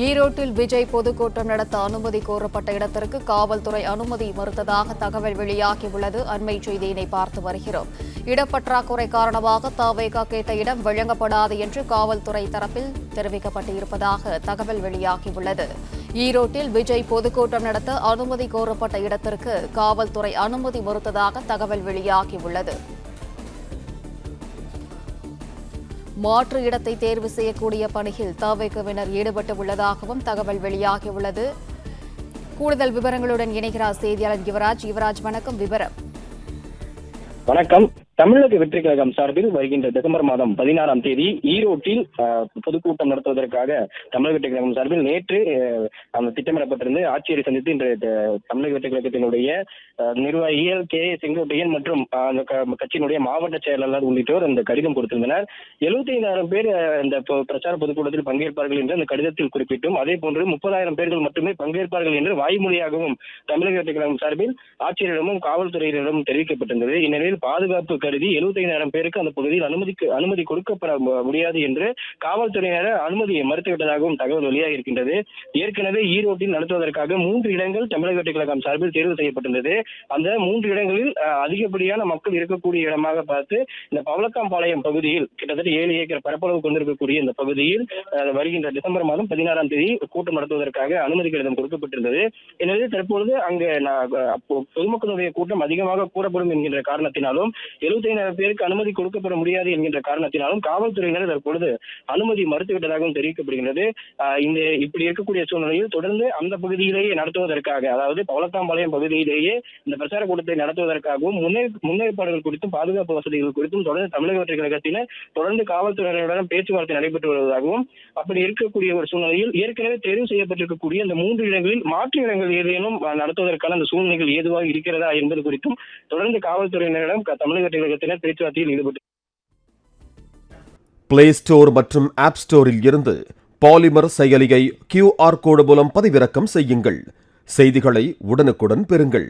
ஈரோட்டில் விஜய் பொதுக்கூட்டம் நடத்த அனுமதி கோரப்பட்ட இடத்திற்கு காவல்துறை அனுமதி மறுத்ததாக தகவல் வெளியாகியுள்ளது. அண்மை செய்தியினை பார்த்து வருகிறோம். இடப்பற்றாக்குறை காரணமாக தவேகா கேட்ட இடம் வழங்கப்படாது என்று காவல்துறை தரப்பில் தெரிவிக்கப்பட்டிருப்பதாக தகவல் வெளியாகியுள்ளது. ஈரோட்டில் விஜய் பொதுக்கூட்டம் நடத்த அனுமதி கோரப்பட்ட இடத்திற்கு காவல்துறை அனுமதி மறுத்ததாக தகவல் வெளியாகியுள்ளது. மாற்று இடத்தை தேர்வு செய்யக்கூடிய பணியில் தவேகாவினர் ஈடுபட்டு உள்ளதாகவும் தகவல் வெளியாகியுள்ளது. கூடுதல் விவரங்களுடன் இணைகிறார் செய்தியாளர் யுவராஜ். யுவராஜ், வணக்கம். விவரம். வணக்கம். தமிழக வெற்றி கழகம் சார்பில் வருகின்ற டிசம்பர் மாதம் 16ஆம் தேதி ஈரோட்டில் பொதுக்கூட்டம் நடத்துவதற்காக தமிழக வெற்றி கழகம் சார்பில் நேற்று திட்டமிடப்பட்டிருந்து ஆட்சியரை சந்தித்து இன்று தமிழக வெற்றி கழகத்தினுடைய நிர்வாகிகள் செங்கோட்டையன் மற்றும் கட்சியினுடைய மாவட்ட செயலாளர் உள்ளிட்டோர் இந்த கடிதம் கொடுத்திருந்தனர். 75,000 பேர் இந்த பிரச்சார பொதுக்கூட்டத்தில் பங்கேற்பார்கள் என்று அந்த கடிதத்தில் குறிப்பிட்டும், அதே போன்று 30,000 பேர்கள் மட்டுமே பங்கேற்பார்கள் என்று வாய்மொழியாகவும் தமிழக வெற்றி கழகம் சார்பில் ஆட்சியரிடமும் காவல்துறையினரிடம் தெரிவிக்கப்பட்டிருந்தது. இந்நிலையில் பாதுகாப்பு கருதி 75,000 பேருக்கு அந்த பகுதியில் அனுமதி கொடுக்கப்பட முடியாது என்று காவல்துறையினர் அனுமதியை மறுத்துவிட்டதாகவும் தகவல் வெளியாக இருக்கின்றது. ஏற்கனவே ஈரோட்டில் நடத்துவதற்காக 3 இடங்கள் தமிழக வெற்றி கழகம் சார்பில் தேர்வு செய்யப்பட்டிருந்தது. அந்த 3 இடங்களில் அதிகப்படியான மக்கள் இருக்கக்கூடிய இடமாக பார்த்து இந்த பவளக்காம்பாளையம் பகுதியில் கிட்டத்தட்ட 7 ஏக்கர் பரப்பளவு கொண்டிருக்கக்கூடிய இந்த பகுதியில் வருகின்ற டிசம்பர் மாதம் 16ஆம் தேதி கூட்டம் நடத்துவதற்காக அனுமதி கடிதம் கொடுக்கப்பட்டிருந்தது. எனவே தற்பொழுது அங்கு பொதுமக்களுடைய கூட்டம் அதிகமாக கூடப்படும் என்கின்ற காரணத்தினாலும் 75,000 பேருக்கு அனுமதி கொடுக்கப்பட முடியாது என்கின்ற காரணத்தினாலும் காவல்துறையினர் தற்பொழுது அனுமதி மறுத்துவிட்டதாகவும் தெரிவிக்கப்படுகிறது. இந்த இப்படி இருக்கக்கூடிய சூழ்நிலையில் தொடர்ந்து அந்த பகுதியிலேயே நடத்துவதற்காக, அதாவது பவளக்காம்பாளையம் பகுதியிலேயே இந்த பிரச்சார கூட்டத்தை நடத்துவதற்காகவும் முன்னேற்பாடுகள் குறித்தும் பாதுகாப்பு வசதிகள் குறித்தும் தொடர்ந்து தமிழக வெற்றி கழகத்தினர் தொடர்ந்து காவல்துறையினருடன் பேச்சுவார்த்தை நடைபெற்று வருவதாகவும், அப்படி இருக்கக்கூடிய ஒரு சூழ்நிலையில் ஏற்கனவே தேர்வு செய்யப்பட்டிருக்கக்கூடிய இந்த 3 இடங்களில் மாற்று இடங்கள் ஏதேனும் நடத்துவதற்கான அந்த சூழ்நிலைகள் ஏதுவாக இருக்கிறதா என்பது குறித்தும் தொடர்ந்து காவல்துறையினரிடம் தமிழக வெற்றி கழகத்தினர் பேச்சுவார்த்தையில் ஈடுபட்டு பிளே ஸ்டோர் மற்றும் ஆப் ஸ்டோரில் இருந்து பாலிமர் செயலியை QR கோடு மூலம் பதிவிறக்கம் செய்யுங்கள். செய்திகளை உடனுக்குடன் பெறுங்கள்.